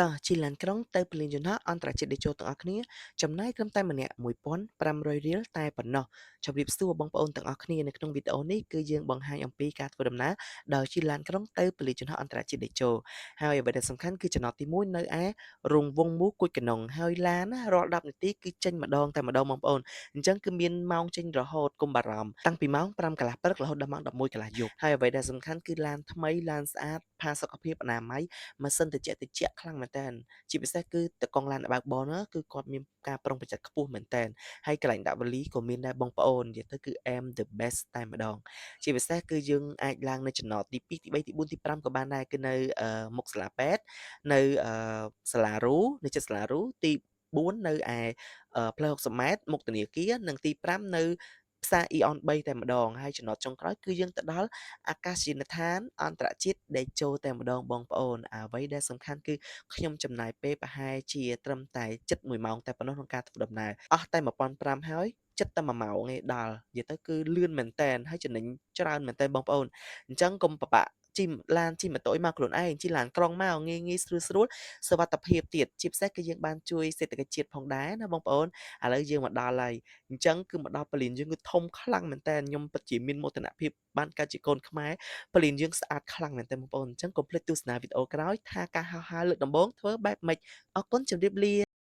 តោះជិះឡានក្រុងទៅព្រលានយន្តហោះអន្តរជាតិតេជោទាំងអស់គ្នាចំណាយត្រឹមតែម្នាក់1500រៀលតែប៉ុណ្ណោះជម្រាបសួរបងប្អូនទាំងអស់គ្នានៅក្នុងវីដេអូនេះគឺយើងបង្ហាញអំពីការធ្វើដំណើរដោយជិះឡានក្រុងទៅព្រលានយន្តហោះអន្តរជាតិតេជោហើយអ្វីដែលសំខាន់គឺចំណតទី1នៅឯរង្វង់មូលគួចកណ្ដុងហើយឡានណារាល់10នាទីគឺចេញម្ដងតែម្ដងបងប្អូនអញ្ចឹងគឺមានម៉ោងចេញរហូតកុំបារម្ភតាំងពីម៉ោង5កន្លះព្រឹករហូតដល់ម៉ោង11កន្លះយប់ហើយអ្វីដែលសំខាន់គឺឡានថ្មីឡានស្អាតផាសុកភាពអនាម័យម៉ាស៊ីនត្រជាក់ខ្លាំងមែនតើ ជាពិសេសគឺតកងឡានដែលបើកបរហ្នឹងគឺគាត់មានការប្រុងប្រយ័ត្នខ្ពស់មែនទែនហើយកន្លែងដាក់វ៉ាលីក៏មានដែរបងប្អូននិយាយទៅគឺ aim the best តែម្ដងជាពិសេសគឺយើងអាចឡើងនៅចំណតទី2ទី3ទី4ទី5ក៏បានដែរគឺនៅមុខសាលាពេទ្យនៅសាលារូនៅជិតសាលារូទី4នៅឯផ្លូវ60ម៉ែត្រមុខធនាគារនិងទី5នៅផ្សារ Eon 3តែម្ដងហើយចំណតចុងក្រោយគឺយើងទៅដល់អាកាសយានដ្ឋានអន្តរជាតិដេជោតែម្ដងបងប្អូនអ្វីដែលសំខាន់គឺ ខ្ញុំចំណាយពេលប្រហែលជាត្រឹមតែជិត1ម៉ោងតែប៉ុណ្ណោះក្នុងការធ្វើដំណើរអស់តែ1500ហើយជិតតែ1ម៉ោងឯងដល់និយាយទៅគឺលឿនមែនតែនហើយចំណេញច្រើនមែនតែនបងប្អូនអញ្ចឹងកុំពិបាកជិះឡានជិះម៉ូតូឲ្យមកខ្លួនឯងជិះឡានក្រុងមកងាយស្រួលសុវត្ថិភាពទៀតជាពិសេសគឺយើងបានជួយសេដ្ឋកិច្ចជាតិផងដែរណាបងប្អូនឥឡូវយើងមកដល់ហើយអញ្ចឹងគឺមកដល់ពលានយើងគឺធំខ្លាំងមែនតែនខ្ញុំពិតជាមានមោទនភាពបានកើតជាកូនខ្មែរ ពលានយើងស្អាតខ្លាំងមែនទែនបងប្អូនអញ្ចឹងកុំភ្លេចទស្សនាវីដេអូក្រោយថាការហោះហើរលើកដំបូងធ្វើបែបម៉េចអរគុណជម្រាបលា